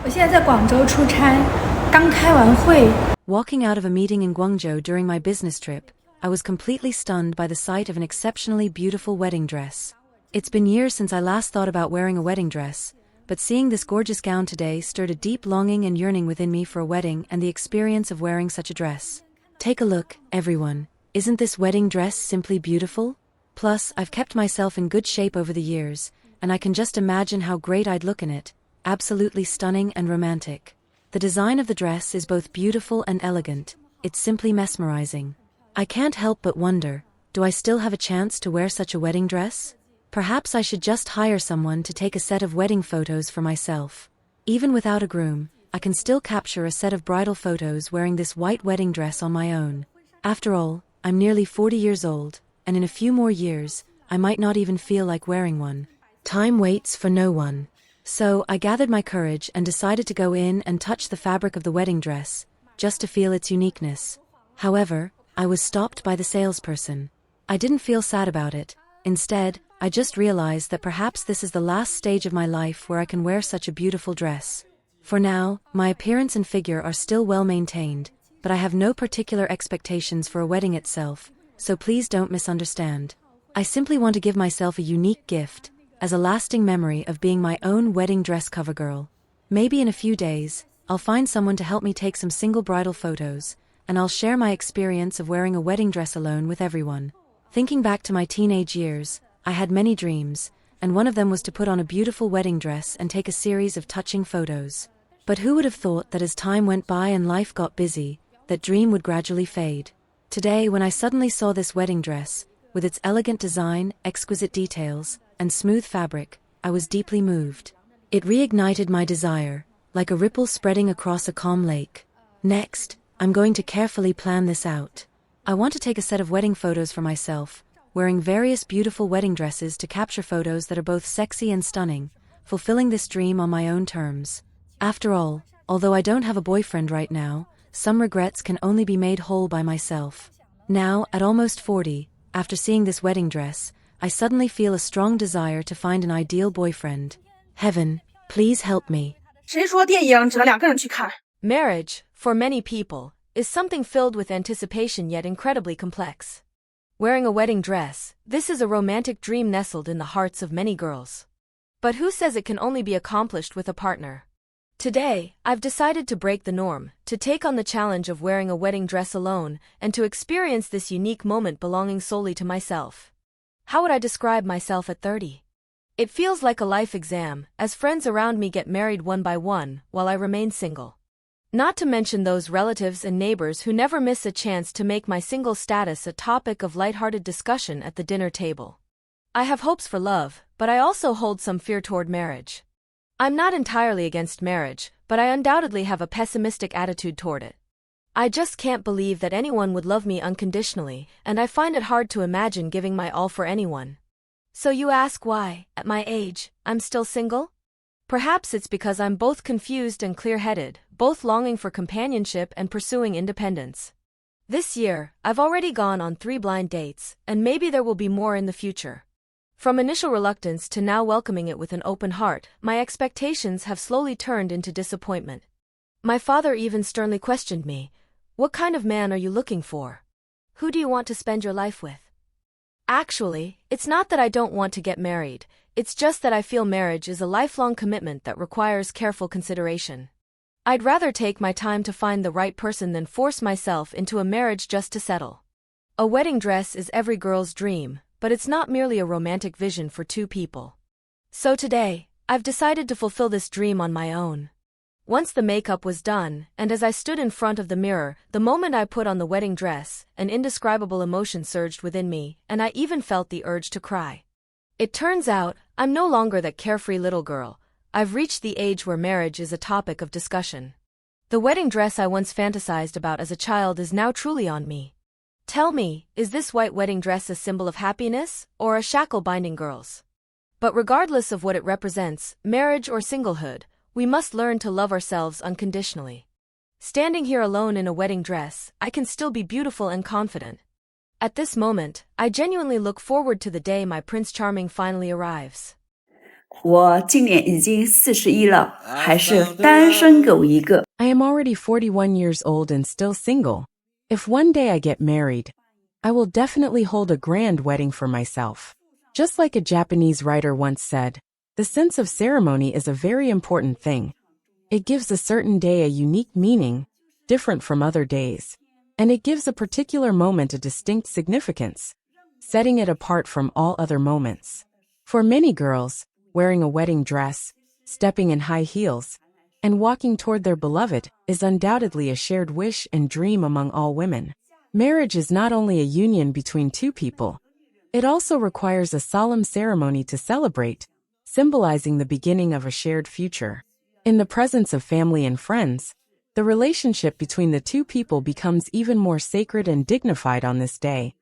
我现在在广州出差，刚开完会。Walking out of a meeting in Guangzhou during my business trip, I was completely stunned by the sight of an exceptionally beautiful wedding dress. It's been years since I last thought about wearing a wedding dress, but seeing this gorgeous gown today stirred a deep longing and yearning within me for a wedding and the experience of wearing such a dress. Take a look, everyone. Isn't this wedding dress simply beautiful? Plus, I've kept myself in good shape over the years, and I can just imagine how great I'd look in it. Absolutely stunning and romantic. The design of the dress is both beautiful and elegant. It's simply mesmerizing. I can't help but wonder, do I still have a chance to wear such a wedding dress? Perhaps I should just hire someone to take a set of wedding photos for myself. Even without a groom, I can still capture a set of bridal photos wearing this white wedding dress on my own. After all, I'm nearly 40 years old, and in a few more years, I might not even feel like wearing one. Time waits for no one. So, I gathered my courage and decided to go in and touch the fabric of the wedding dress, just to feel its uniqueness. However, I was stopped by the salesperson. I didn't feel sad about it. Instead, I just realized that perhaps this is the last stage of my life where I can wear such a beautiful dress. For now, my appearance and figure are still well maintained, but I have no particular expectations for a wedding itself, so please don't misunderstand. I simply want to give myself a unique gift, as a lasting memory of being my own wedding dress cover girl. Maybe in a few days, I'll find someone to help me take some single bridal photos, and I'll share my experience of wearing a wedding dress alone with everyone. Thinking back to my teenage years, I had many dreams, and one of them was to put on a beautiful wedding dress and take a series of touching photos. But who would have thought that as time went by and life got busy, that dream would gradually fade. Today, when I suddenly saw this wedding dress, with its elegant design, exquisite details, and smooth fabric, I was deeply moved. It reignited my desire, like a ripple spreading across a calm lake. Next, I'm going to carefully plan this out. I want to take a set of wedding photos for myself, wearing various beautiful wedding dresses to capture photos that are both sexy and stunning, fulfilling this dream on my own terms. After all, although I don't have a boyfriend right now, some regrets can only be made whole by myself. Now, at almost 40, after seeing this wedding dress, I suddenly feel a strong desire to find an ideal boyfriend. Heaven, please help me. 谁说电影只能两个人去看？ Marriage, for many people, is something filled with anticipation yet incredibly complex. Wearing a wedding dress, this is a romantic dream nestled in the hearts of many girls. But who says it can only be accomplished with a partner? Today, I've decided to break the norm, to take on the challenge of wearing a wedding dress alone, and to experience this unique moment belonging solely to myself. How would I describe myself at 30? It feels like a life exam, as friends around me get married one by one, while I remain single. Not to mention those relatives and neighbors who never miss a chance to make my single status a topic of lighthearted discussion at the dinner table. I have hopes for love, but I also hold some fear toward marriage. I'm not entirely against marriage, but I undoubtedly have a pessimistic attitude toward it. I just can't believe that anyone would love me unconditionally, and I find it hard to imagine giving my all for anyone. So you ask why, at my age, I'm still single? Perhaps it's because I'm both confused and clear-headed, both longing for companionship and pursuing independence. This year, I've already gone on 3 blind dates, and maybe there will be more in the future. From initial reluctance to now welcoming it with an open heart, my expectations have slowly turned into disappointment. My father even sternly questioned me, "What kind of man are you looking for? Who do you want to spend your life with?" Actually, it's not that I don't want to get married, it's just that I feel marriage is a lifelong commitment that requires careful consideration. I'd rather take my time to find the right person than force myself into a marriage just to settle. A wedding dress is every girl's dream, but it's not merely a romantic vision for 2 people. So today, I've decided to fulfill this dream on my own. Once the makeup was done, and as I stood in front of the mirror, the moment I put on the wedding dress, an indescribable emotion surged within me, and I even felt the urge to cry. It turns out, I'm no longer that carefree little girl. I've reached the age where marriage is a topic of discussion. The wedding dress I once fantasized about as a child is now truly on me. Tell me, is this white wedding dress a symbol of happiness, or a shackle binding girls? But regardless of what it represents, marriage or singlehood, we must learn to love ourselves unconditionally. Standing here alone in a wedding dress, I can still be beautiful and confident. At this moment, I genuinely look forward to the day my Prince Charming finally arrives. 我今年已经41了，还是单身狗一个。 I am already 41 years old and still single. If one day I get married, I will definitely hold a grand wedding for myself. Just like a Japanese writer once said, the sense of ceremony is a very important thing. It gives a certain day a unique meaning, different from other days, and it gives a particular moment a distinct significance, setting it apart from all other moments. For many girls, wearing a wedding dress, stepping in high heels, and walking toward their beloved is undoubtedly a shared wish and dream among all women. Marriage is not only a union between two people, it also requires a solemn ceremony to celebrate, symbolizing the beginning of a shared future. In the presence of family and friends, the relationship between the two people becomes even more sacred and dignified on this day,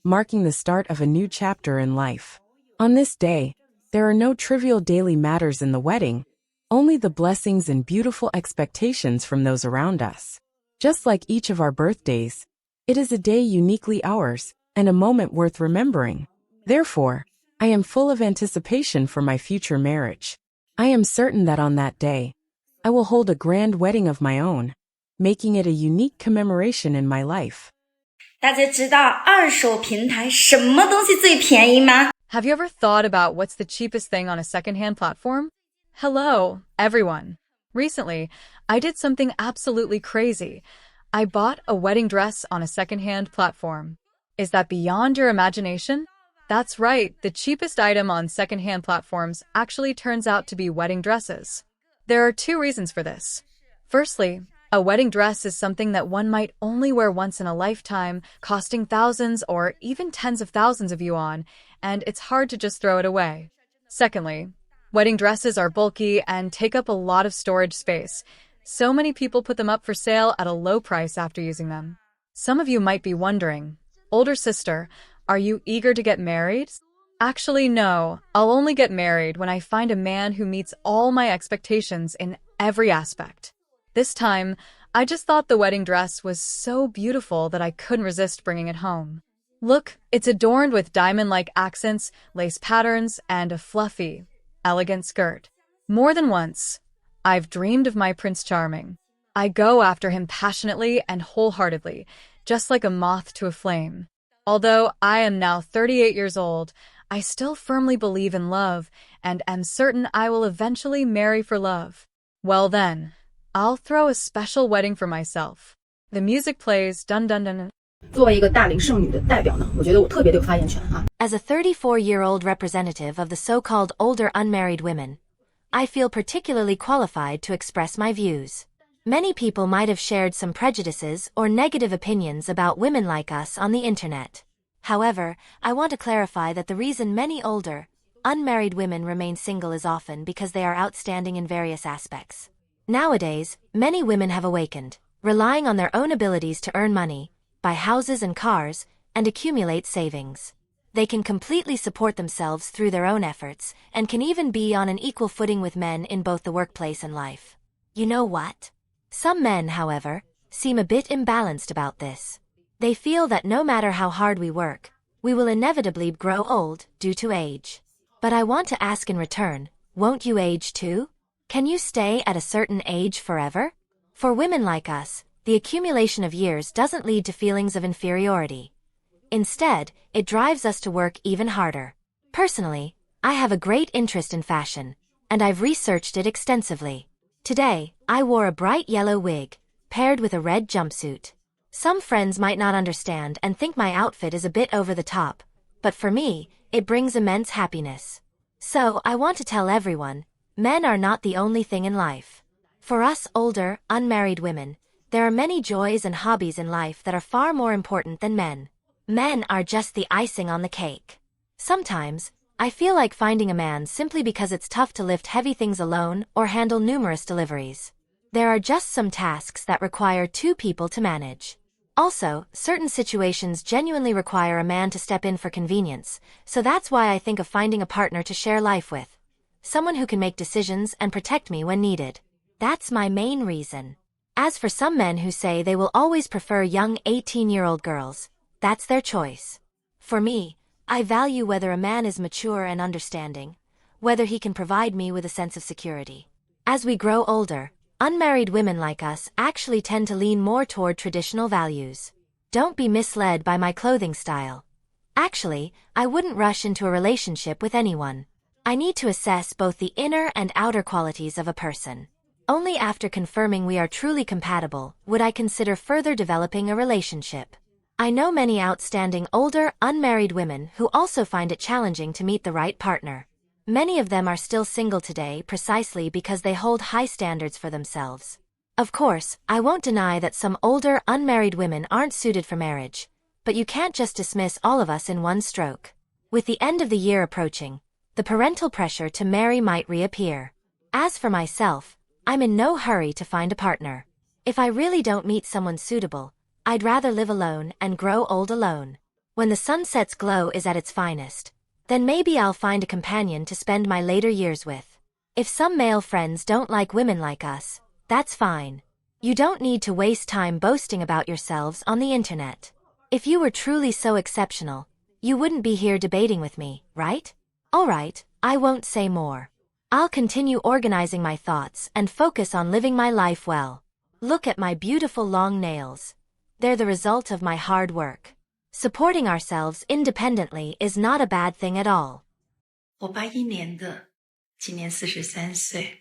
marking the start of a new chapter in life. On this day, there are no trivial daily matters in the wedding, only the blessings and beautiful expectations from those around us. Just like each of our birthdays, it is a day uniquely ours, and a moment worth remembering. Therefore, I am full of anticipation for my future marriage. I am certain that on that day, I will hold a grand wedding of my own, making it a unique commemoration in my life. 大家知道二手平台什么东西最便宜吗？ Have you ever thought about what's the cheapest thing on a secondhand platform? Hello, everyone. Recently, I did something absolutely crazy. I bought a wedding dress on a secondhand platform. Is that beyond your imagination? That's right, the cheapest item on secondhand platforms actually turns out to be wedding dresses. There are two reasons for this. Firstly, a wedding dress is something that one might only wear once in a lifetime, costing thousands or even tens of thousands of yuan, and it's hard to just throw it away. Secondly, wedding dresses are bulky and take up a lot of storage space. So many people put them up for sale at a low price after using them. Some of you might be wondering, older sister, are you eager to get married? Actually, no. I'll only get married when I find a man who meets all my expectations in every aspect. This time, I just thought the wedding dress was so beautiful that I couldn't resist bringing it home. Look, it's adorned with diamond-like accents, lace patterns, and a fluffy, elegant skirt. More than once, I've dreamed of my Prince Charming. I go after him passionately and wholeheartedly, just like a moth to a flame. Although I am now 38 years old, I still firmly believe in love and am certain I will eventually marry for love. Well then, I'll throw a special wedding for myself. The music plays dun dun dun. 作为一个大龄剩女的代表呢，我觉得我特别的有发言权啊。As a 34-year-old representative of the so-called older unmarried women, I feel particularly qualified to express my views. Many people might have shared some prejudices or negative opinions about women like us on the internet. However, I want to clarify that the reason many older, unmarried women remain single is often because they are outstanding in various aspects. Nowadays, many women have awakened, relying on their own abilities to earn money, buy houses and cars, and accumulate savings. They can completely support themselves through their own efforts, and can even be on an equal footing with men in both the workplace and life. You know what? Some men, however, seem a bit imbalanced about this. They feel that no matter how hard we work, we will inevitably grow old due to age. But I want to ask in return, won't you age too? Can you stay at a certain age forever? For women like us, the accumulation of years doesn't lead to feelings of inferiority. Instead, it drives us to work even harder. Personally, I have a great interest in fashion, and I've researched it extensively. Today, I wore a bright yellow wig, paired with a red jumpsuit. Some friends might not understand and think my outfit is a bit over the top, but for me, it brings immense happiness. So, I want to tell everyone, men are not the only thing in life. For us older, unmarried women, there are many joys and hobbies in life that are far more important than men. Men are just the icing on the cake. Sometimes, I feel like finding a man simply because it's tough to lift heavy things alone or handle numerous deliveries. There are just some tasks that require two people to manage. Also, certain situations genuinely require a man to step in for convenience, so that's why I think of finding a partner to share life with. Someone who can make decisions and protect me when needed. That's my main reason. As for some men who say they will always prefer young 18-year-old girls, that's their choice. For me, I value whether a man is mature and understanding, whether he can provide me with a sense of security. As we grow older, unmarried women like us actually tend to lean more toward traditional values. Don't be misled by my clothing style. Actually, I wouldn't rush into a relationship with anyone. I need to assess both the inner and outer qualities of a person. Only after confirming we are truly compatible would I consider further developing a relationship. I know many outstanding older, unmarried women who also find it challenging to meet the right partner. Many of them are still single today precisely because they hold high standards for themselves. Of course, I won't deny that some older, unmarried women aren't suited for marriage, but you can't just dismiss all of us in one stroke. With the end of the year approaching, the parental pressure to marry might reappear. As for myself, I'm in no hurry to find a partner. If I really don't meet someone suitable, I'd rather live alone and grow old alone. When the sunset's glow is at its finest, then maybe I'll find a companion to spend my later years with. If some male friends don't like women like us, that's fine. You don't need to waste time boasting about yourselves on the internet. If you were truly so exceptional, you wouldn't be here debating with me, right? Alright, I won't say more. I'll continue organizing my thoughts and focus on living my life well. Look at my beautiful long nails. They're the result of my hard work. Supporting ourselves independently is not a bad thing at all. 我81年的，今年43岁，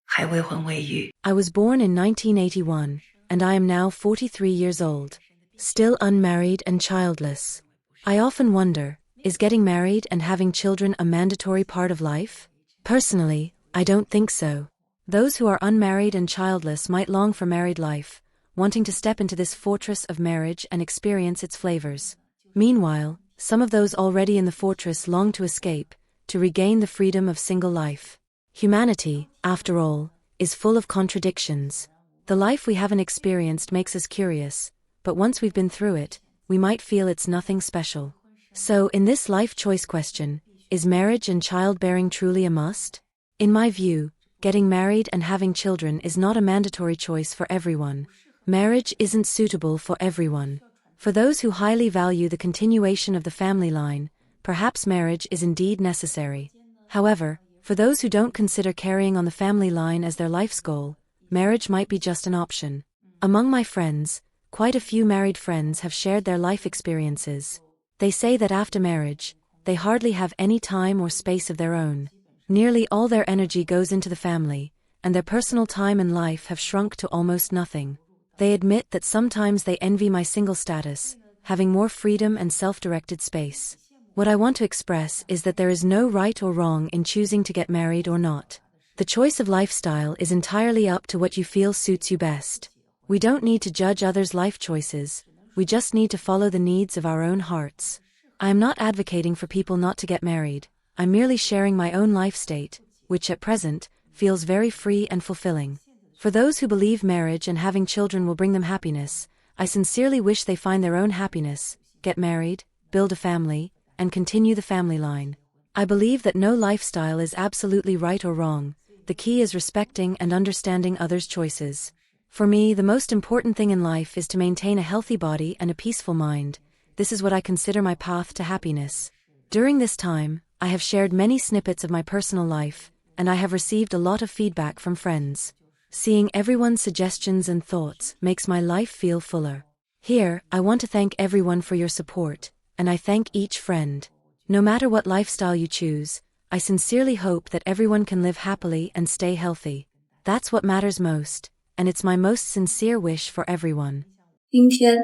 还未婚未育。 I was born in 1981, and I am now 43 years old, still unmarried and childless. I often wonder, is getting married and having children a mandatory part of life? Personally, I don't think so. Those who are unmarried and childless might long for married life, wanting to step into this fortress of marriage and experience its flavors. Meanwhile, some of those already in the fortress long to escape, to regain the freedom of single life. Humanity, after all, is full of contradictions. The life we haven't experienced makes us curious, but once we've been through it, we might feel it's nothing special. So, in this life choice question, is marriage and childbearing truly a must? In my view, getting married and having children is not a mandatory choice for everyone. Marriage isn't suitable for everyone. For those who highly value the continuation of the family line, perhaps marriage is indeed necessary. However, for those who don't consider carrying on the family line as their life's goal, marriage might be just an option. Among my friends, quite a few married friends have shared their life experiences. They say that after marriage, they hardly have any time or space of their own. Nearly all their energy goes into the family, and their personal time and life have shrunk to almost nothing. They admit that sometimes they envy my single status, having more freedom and self-directed space. What I want to express is that there is no right or wrong in choosing to get married or not. The choice of lifestyle is entirely up to what you feel suits you best. We don't need to judge others' life choices, we just need to follow the needs of our own hearts. I am not advocating for people not to get married, I'm merely sharing my own life state, which at present, feels very free and fulfilling. For those who believe marriage and having children will bring them happiness, I sincerely wish they find their own happiness, get married, build a family, and continue the family line. I believe that no lifestyle is absolutely right or wrong, the key is respecting and understanding others' choices. For me, the most important thing in life is to maintain a healthy body and a peaceful mind. This is what I consider my path to happiness. During this time, I have shared many snippets of my personal life, and I have received a lot of feedback from friends. Seeing everyone's suggestions and thoughts makes my life feel fuller. Here, I want to thank everyone for your support, and I thank each friend. No matter what lifestyle you choose, I sincerely hope that everyone can live happily and stay healthy. That's what matters most, and it's my most sincere wish for everyone. 今天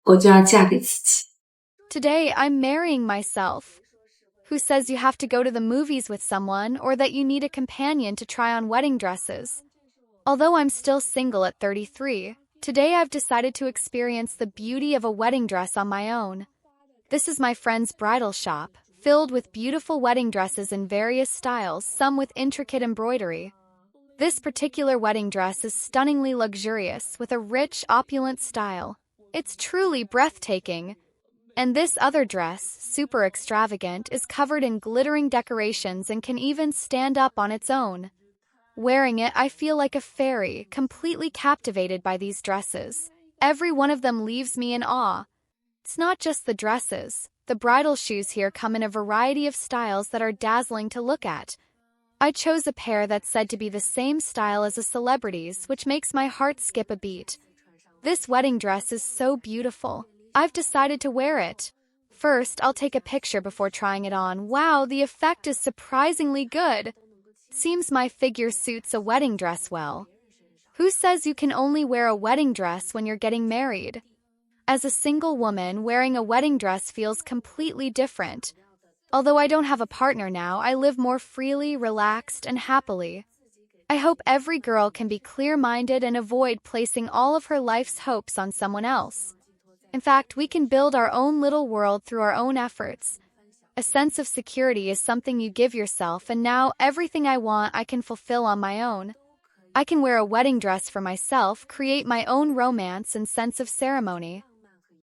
我就要嫁给自己。 Today, I'm marrying myself. Who says you have to go to the movies with someone or that you need a companion to try on wedding dresses? Although I'm still single at 33, today I've decided to experience the beauty of a wedding dress on my own. This is my friend's bridal shop, filled with beautiful wedding dresses in various styles, some with intricate embroidery. This particular wedding dress is stunningly luxurious, with a rich, opulent style. It's truly breathtaking. And this other dress, super extravagant, is covered in glittering decorations and can even stand up on its own. Wearing it, I feel like a fairy, completely captivated by these dresses. Every one of them leaves me in awe. It's not just the dresses. The bridal shoes here come in a variety of styles that are dazzling to look at. I chose a pair that's said to be the same style as a celebrity's, which makes my heart skip a beat. This wedding dress is so beautiful. I've decided to wear it. First, I'll take a picture before trying it on. Wow, the effect is surprisingly good. Seems my figure suits a wedding dress well. Who says you can only wear a wedding dress when you're getting married? As a single woman, wearing a wedding dress feels completely different. Although I don't have a partner now, I live more freely, relaxed, and happily. I hope every girl can be clear-minded and avoid placing all of her life's hopes on someone else. In fact, we can build our own little world through our own efforts. A sense of security is something you give yourself, and now everything I want I can fulfill on my own. I can wear a wedding dress for myself, create my own romance and sense of ceremony.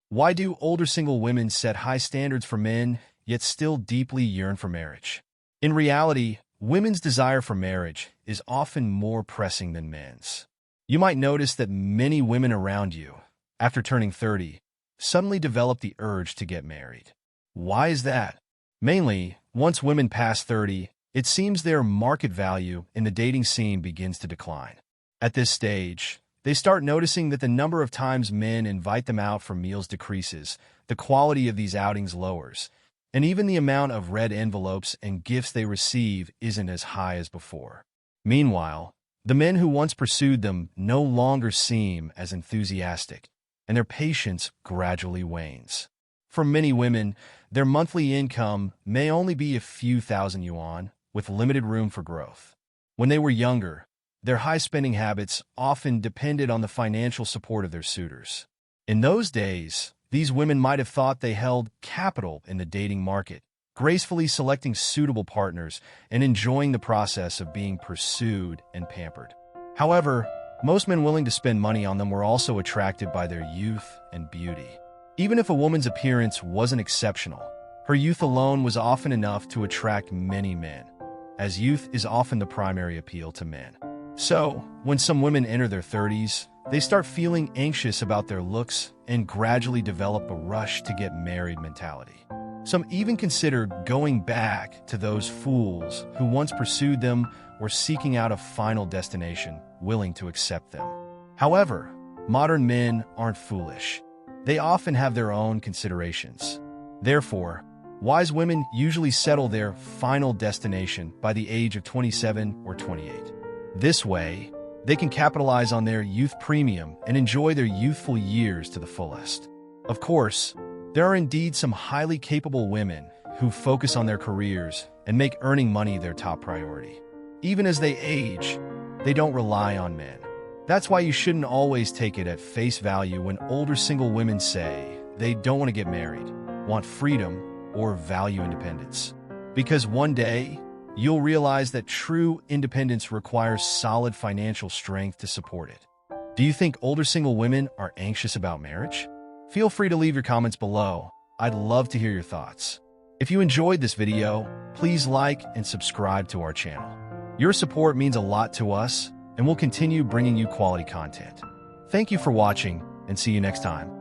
Why do older single women set high standards for men, yet still deeply yearn for marriage? In reality, women's desire for marriage is often more pressing than men's. You might notice that many women around you, after turning 30, suddenly develop the urge to get married. Why is that? Mainly, once women pass 30, it seems their market value in the dating scene begins to decline. At this stage, they start noticing that the number of times men invite them out for meals decreases, the quality of these outings lowers, and even the amount of red envelopes and gifts they receive isn't as high as before. Meanwhile, the men who once pursued them no longer seem as enthusiastic, and their patience gradually wanes. For many women, their monthly income may only be a few thousand yuan, with limited room for growth. When they were younger, their high-spending habits often depended on the financial support of their suitors. In those days, these women might have thought they held capital in the dating market, gracefully selecting suitable partners and enjoying the process of being pursued and pampered. However, most men willing to spend money on them were also attracted by their youth and beauty. Even if a woman's appearance wasn't exceptional, her youth alone was often enough to attract many men, as youth is often the primary appeal to men. So, when some women enter their 30s, they start feeling anxious about their looks and gradually develop a rush to get married mentality. Some even consider going back to those fools who once pursued them or seeking out a final destination willing to accept them. However, modern men aren't foolish. They often have their own considerations. Therefore, wise women usually settle their final destination by the age of 27 or 28. This way, they can capitalize on their youth premium and enjoy their youthful years to the fullest. Of course, there are indeed some highly capable women who focus on their careers and make earning money their top priority. Even as they age, they don't rely on men. That's why you shouldn't always take it at face value when older single women say they don't want to get married, want freedom, or value independence. Because one day, you'll realize that true independence requires solid financial strength to support it. Do you think older single women are anxious about marriage? Feel free to leave your comments below. I'd love to hear your thoughts. If you enjoyed this video, please like and subscribe to our channel. Your support means a lot to us, and we'll continue bringing you quality content. Thank you for watching, and see you next time.